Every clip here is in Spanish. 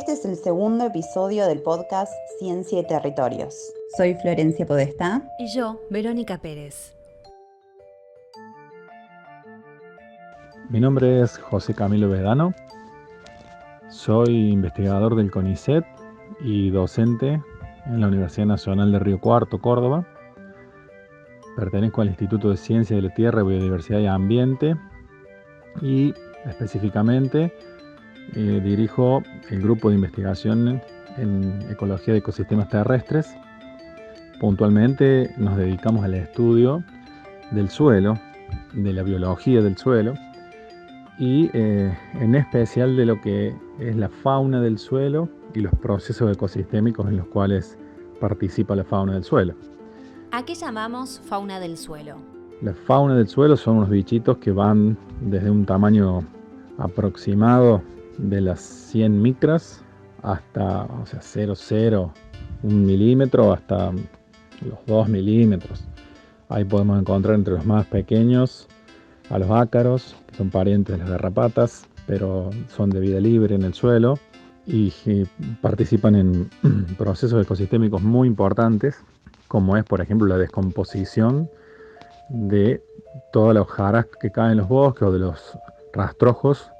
Este es el segundo episodio del podcast Ciencia y Territorios. Soy Florencia Podestá. Y yo, Verónica Pérez. Mi nombre es José Camilo Vedano. Soy investigador del CONICET y docente en la Universidad Nacional de Río Cuarto, Córdoba. Pertenezco al Instituto de Ciencia de la Tierra, Biodiversidad y Ambiente y específicamente dirijo el grupo de investigación en ecología de ecosistemas terrestres. Puntualmente nos dedicamos al estudio del suelo, de la biología del suelo y en especial de lo que es la fauna del suelo y los procesos ecosistémicos en los cuales participa la fauna del suelo. ¿A qué llamamos fauna del suelo? La fauna del suelo son unos bichitos que van desde un tamaño aproximado de las 100 micras hasta 0,01 milímetro hasta los 2 milímetros. Ahí podemos encontrar entre los más pequeños a los ácaros, que son parientes de las garrapatas, pero son de vida libre en el suelo y participan en procesos ecosistémicos muy importantes, como es, por ejemplo, la descomposición de todas las hojarasca que caen en los bosques o de los rastrojos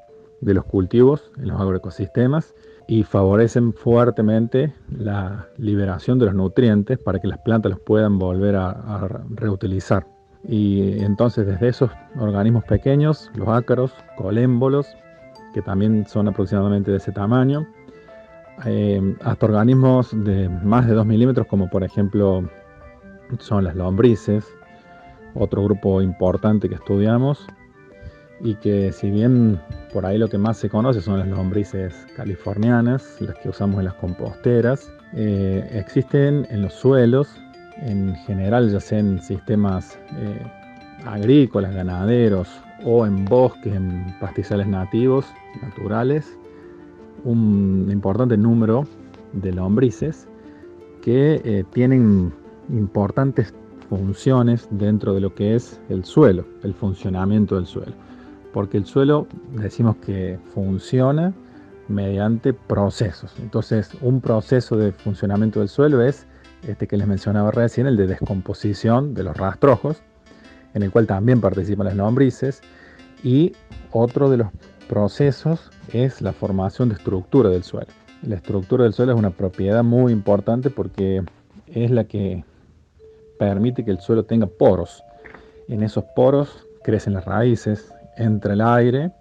de los cultivos en los agroecosistemas, y favorecen fuertemente la liberación de los nutrientes para que las plantas los puedan volver a reutilizar. Y entonces desde esos organismos pequeños, los ácaros, colémbolos, que también son aproximadamente de ese tamaño, hasta organismos de más de 2 milímetros, como por ejemplo son las lombrices, otro grupo importante que estudiamos, y que si bien por ahí lo que más se conoce son las lombrices californianas, las que usamos en las composteras, existen en los suelos en general, ya sea en sistemas agrícolas, ganaderos o en bosques, en pastizales nativos, naturales, un importante número de lombrices que tienen importantes funciones dentro de lo que es el suelo, el funcionamiento del suelo. Porque el suelo decimos que funciona mediante procesos. Entonces, un proceso de funcionamiento del suelo es este que les mencionaba recién, el de descomposición de los rastrojos, en el cual también participan las lombrices, y otro de los procesos es la formación de estructura del suelo. La estructura del suelo es una propiedad muy importante porque es la que permite que el suelo tenga poros. En esos poros crecen las raíces, entra el aire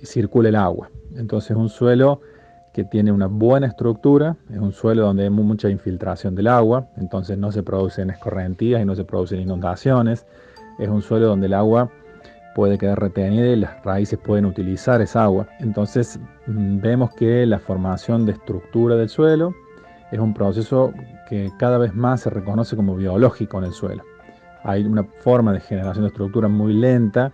y circula el agua. Entonces un suelo que tiene una buena estructura es un suelo donde hay mucha infiltración del agua, entonces no se producen escorrentías y no se producen inundaciones. Es un suelo donde el agua puede quedar retenida y las raíces pueden utilizar esa agua. Entonces vemos que la formación de estructura del suelo es un proceso que cada vez más se reconoce como biológico en el suelo. Hay una forma de generación de estructura muy lenta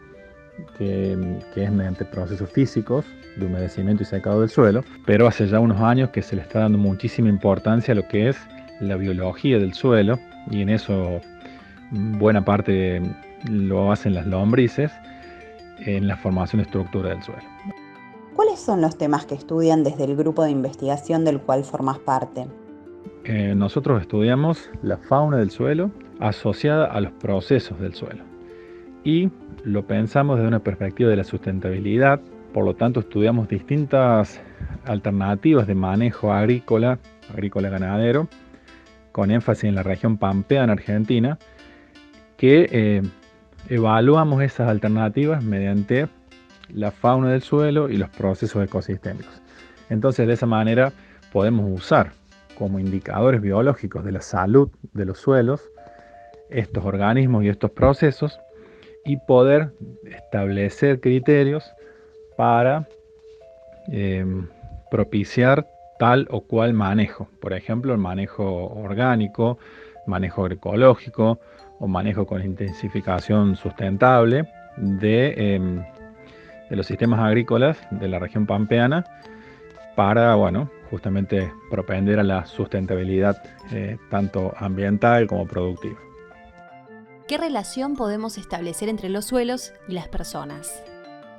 que es mediante procesos físicos de humedecimiento y secado del suelo, pero hace ya unos años que se le está dando muchísima importancia a lo que es la biología del suelo, y en eso buena parte lo hacen las lombrices en la formación de estructura del suelo. ¿Cuáles son los temas que estudian desde el grupo de investigación del cual formas parte? Nosotros estudiamos la fauna del suelo asociada a los procesos del suelo y lo pensamos desde una perspectiva de la sustentabilidad. Por lo tanto, estudiamos distintas alternativas de manejo agrícola ganadero, con énfasis en la región pampeana argentina, que evaluamos esas alternativas mediante la fauna del suelo y los procesos ecosistémicos. Entonces, de esa manera podemos usar como indicadores biológicos de la salud de los suelos estos organismos y estos procesos y poder establecer criterios para propiciar tal o cual manejo. Por ejemplo, el manejo orgánico, manejo agroecológico o manejo con intensificación sustentable de los sistemas agrícolas de la región pampeana para, justamente propender a la sustentabilidad tanto ambiental como productiva. ¿Qué relación podemos establecer entre los suelos y las personas?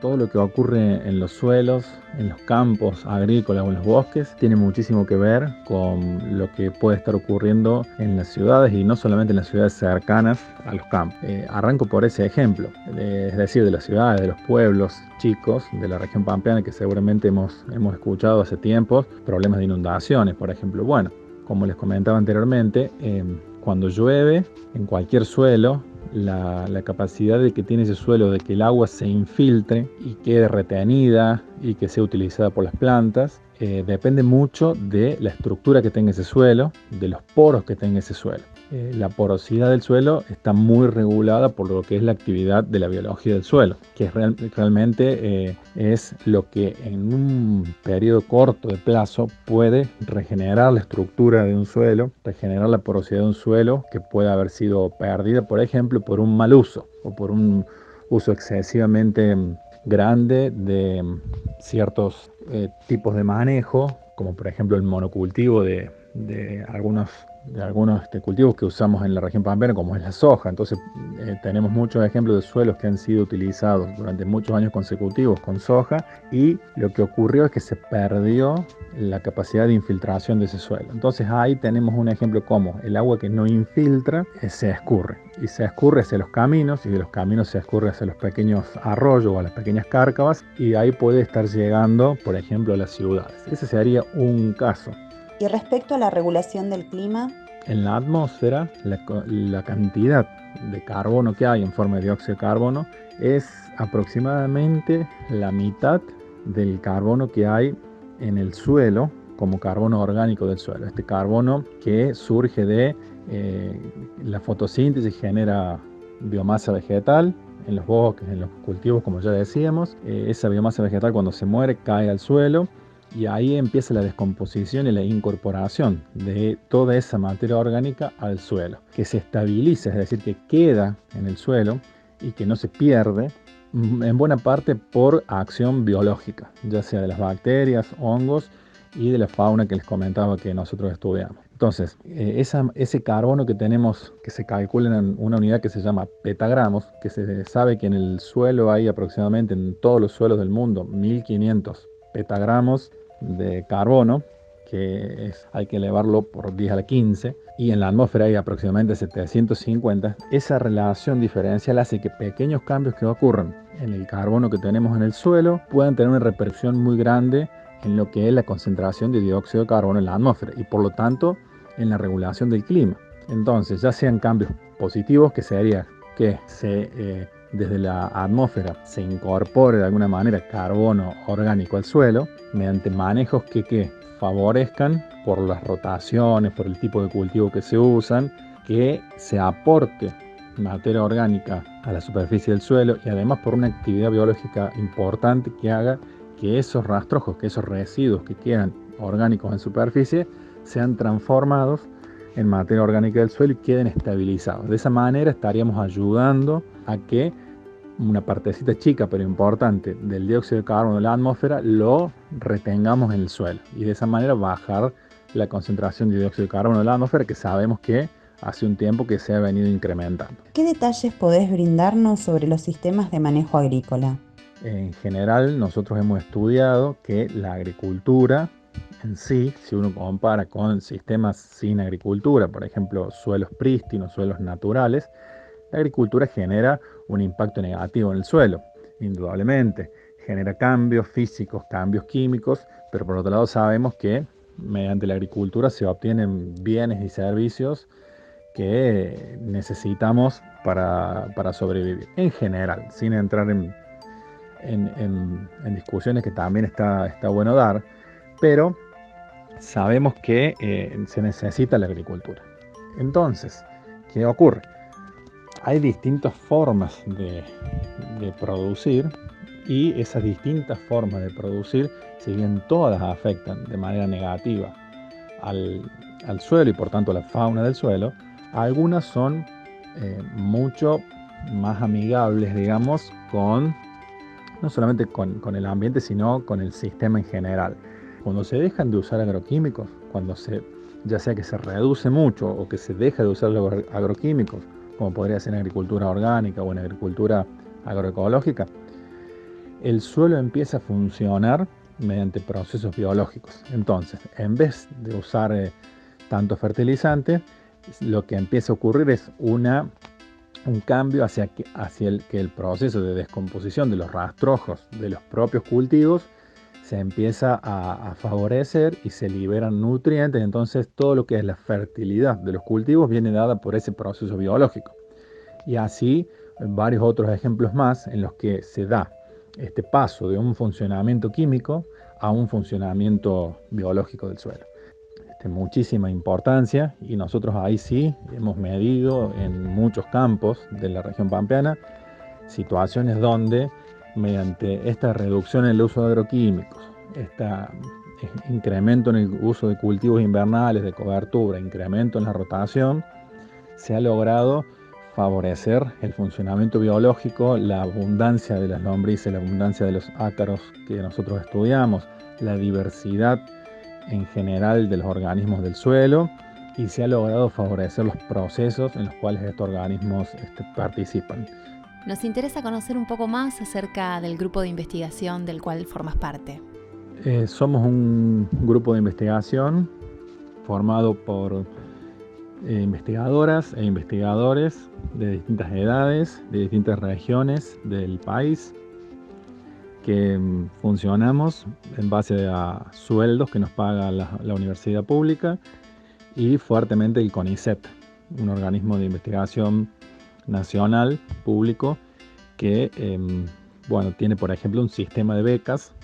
todo lo que ocurre en los suelos, en los campos agrícolas o en los bosques, tiene muchísimo que ver con lo que puede estar ocurriendo en las ciudades y no solamente en las ciudades cercanas a los campos. Arranco por ese ejemplo, es decir, de las ciudades, de los pueblos chicos de la región pampeana que seguramente hemos escuchado hace tiempo, problemas de inundaciones, por ejemplo. Bueno, como les comentaba anteriormente, cuando llueve en cualquier suelo, la capacidad de que tiene ese suelo de que el agua se infiltre y quede retenida y que sea utilizada por las plantas, depende mucho de la estructura que tenga ese suelo, de los poros que tenga ese suelo. La porosidad del suelo está muy regulada por lo que es la actividad de la biología del suelo, que realmente es lo que en un periodo corto de plazo puede regenerar la estructura de un suelo, regenerar la porosidad de un suelo que puede haber sido perdida, por ejemplo, por un mal uso o por un uso excesivamente grande de ciertos tipos de manejo, como por ejemplo el monocultivo de algunos cultivos que usamos en la región pampeana, como es la soja. Entonces tenemos muchos ejemplos de suelos que han sido utilizados durante muchos años consecutivos con soja, y lo que ocurrió es que se perdió la capacidad de infiltración de ese suelo. Entonces ahí tenemos un ejemplo como el agua que no infiltra se escurre, y se escurre hacia los caminos, y de los caminos se escurre hacia los pequeños arroyos o a las pequeñas cárcavas, y ahí puede estar llegando, por ejemplo, a las ciudades. Ese sería un caso. Y respecto a la regulación del clima, en la atmósfera, la cantidad de carbono que hay en forma de dióxido de carbono es aproximadamente la mitad del carbono que hay en el suelo como carbono orgánico del suelo. Este carbono que surge de la fotosíntesis, genera biomasa vegetal en los bosques, en los cultivos, como ya decíamos. Esa biomasa vegetal, cuando se muere, cae al suelo, y ahí empieza la descomposición y la incorporación de toda esa materia orgánica al suelo, que se estabiliza, es decir, que queda en el suelo y que no se pierde, en buena parte por acción biológica, ya sea de las bacterias, hongos y de la fauna que les comentaba que nosotros estudiamos. Entonces, ese carbono que tenemos, que se calcula en una unidad que se llama petagramos, que se sabe que en el suelo hay aproximadamente, en todos los suelos del mundo, 1500 petagramos de carbono, que hay que elevarlo por 10 a la 15, y en la atmósfera hay aproximadamente 750. Esa relación diferencial hace que pequeños cambios que ocurran en el carbono que tenemos en el suelo puedan tener una repercusión muy grande en lo que es la concentración de dióxido de carbono en la atmósfera, y por lo tanto en la regulación del clima. Entonces, ya sean cambios positivos, que sería que desde la atmósfera se incorpore de alguna manera carbono orgánico al suelo, mediante manejos que favorezcan, por las rotaciones, por el tipo de cultivo que se usan, que se aporte materia orgánica a la superficie del suelo, y además por una actividad biológica importante que haga que esos rastrojos, que esos residuos que quedan orgánicos en superficie, sean transformados en materia orgánica del suelo y queden estabilizados. De esa manera estaríamos ayudando a que una partecita chica pero importante del dióxido de carbono de la atmósfera lo retengamos en el suelo, y de esa manera bajar la concentración de dióxido de carbono de la atmósfera, que sabemos que hace un tiempo que se ha venido incrementando. ¿qué detalles podés brindarnos sobre los sistemas de manejo agrícola? En general, nosotros hemos estudiado que la agricultura en sí, si uno compara con sistemas sin agricultura, por ejemplo, suelos prístinos, suelos naturales, la agricultura genera un impacto negativo en el suelo, indudablemente. Genera cambios físicos, cambios químicos, pero por otro lado sabemos que mediante la agricultura se obtienen bienes y servicios que necesitamos para sobrevivir. En general, sin entrar en discusiones que también está bueno dar, pero sabemos que se necesita la agricultura. Entonces, ¿qué ocurre? Hay distintas formas de producir, y esas distintas formas de producir, si bien todas afectan de manera negativa al suelo y por tanto a la fauna del suelo, algunas son mucho más amigables, digamos, no solamente con el ambiente, sino con el sistema en general. Cuando se dejan de usar agroquímicos, ya sea que se reduce mucho o que se deja de usar los agroquímicos, como podría ser en agricultura orgánica o en agricultura agroecológica, el suelo empieza a funcionar mediante procesos biológicos. Entonces, en vez de usar tanto fertilizante, lo que empieza a ocurrir es un cambio hacia el proceso de descomposición de los rastrojos de los propios cultivos se empieza a favorecer y se liberan nutrientes. Entonces todo lo que es la fertilidad de los cultivos viene dada por ese proceso biológico. Y así varios otros ejemplos más en los que se da este paso de un funcionamiento químico a un funcionamiento biológico del suelo. Muchísima importancia, y nosotros ahí sí hemos medido en muchos campos de la región pampeana situaciones donde mediante esta reducción en el uso de agroquímicos, este incremento en el uso de cultivos invernales, de cobertura, incremento en la rotación, se ha logrado favorecer el funcionamiento biológico, la abundancia de las lombrices, la abundancia de los ácaros que nosotros estudiamos, la diversidad en general de los organismos del suelo, y se ha logrado favorecer los procesos en los cuales estos organismos participan. Nos interesa conocer un poco más acerca del grupo de investigación del cual formas parte. Somos un grupo de investigación formado por investigadoras e investigadores de distintas edades, de distintas regiones del país, que funcionamos en base a sueldos que nos paga la universidad pública y fuertemente el CONICET, un organismo de investigación nacional, público, que tiene, por ejemplo, un sistema de becas,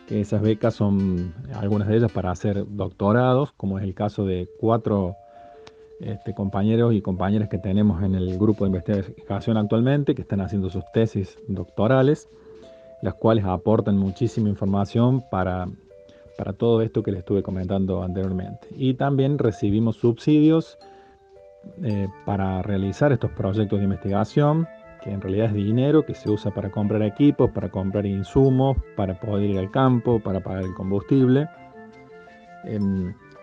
que esas becas son algunas de ellas para hacer doctorados, como es el caso de 4 compañeros y compañeras que tenemos en el grupo de investigación actualmente, que están haciendo sus tesis doctorales, las cuales aportan muchísima información para todo esto que les estuve comentando anteriormente. Y también recibimos subsidios para realizar estos proyectos de investigación, que en realidad es dinero que se usa para comprar equipos, para comprar insumos, para poder ir al campo, para pagar el combustible,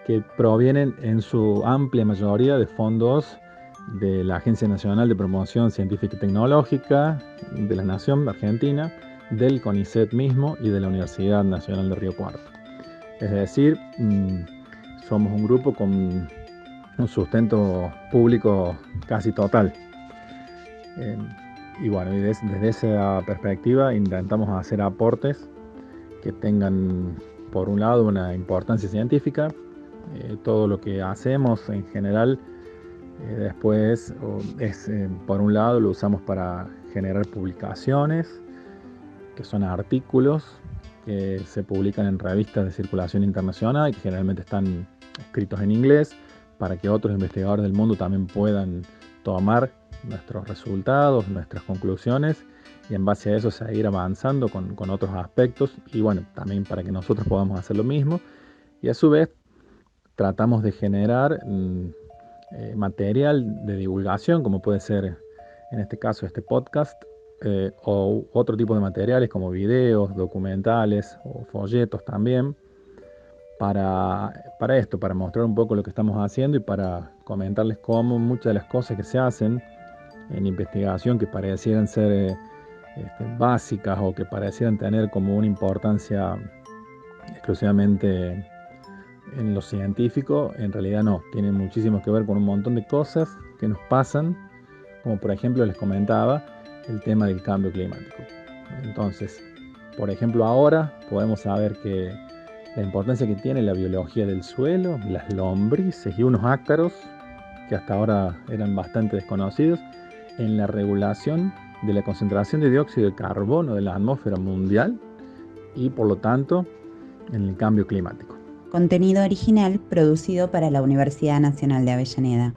que provienen en su amplia mayoría de fondos de la Agencia Nacional de Promoción Científica y Tecnológica de la Nación Argentina, del CONICET mismo y de la Universidad Nacional de Río Cuarto. Es decir, somos un grupo con un sustento público casi total. Y desde esa perspectiva intentamos hacer aportes que tengan, por un lado, una importancia científica. Todo lo que hacemos en general después por un lado, lo usamos para generar publicaciones, que son artículos que se publican en revistas de circulación internacional y que generalmente están escritos en inglés, para que otros investigadores del mundo también puedan tomar nuestros resultados, nuestras conclusiones, y en base a eso seguir avanzando con otros aspectos, y también para que nosotros podamos hacer lo mismo. Y a su vez tratamos de generar material de divulgación, como puede ser en este caso este podcast, o otro tipo de materiales como videos, documentales o folletos también, para mostrar un poco lo que estamos haciendo y para comentarles cómo muchas de las cosas que se hacen en investigación, que parecieran ser básicas o que parecieran tener como una importancia exclusivamente en lo científico, en realidad no, tienen muchísimo que ver con un montón de cosas que nos pasan, como por ejemplo les comentaba, el tema del cambio climático. Entonces, por ejemplo, ahora podemos saber que la importancia que tiene la biología del suelo, las lombrices y unos ácaros, que hasta ahora eran bastante desconocidos, en la regulación de la concentración de dióxido de carbono de la atmósfera mundial y, por lo tanto, en el cambio climático. Contenido original producido para la Universidad Nacional de Avellaneda.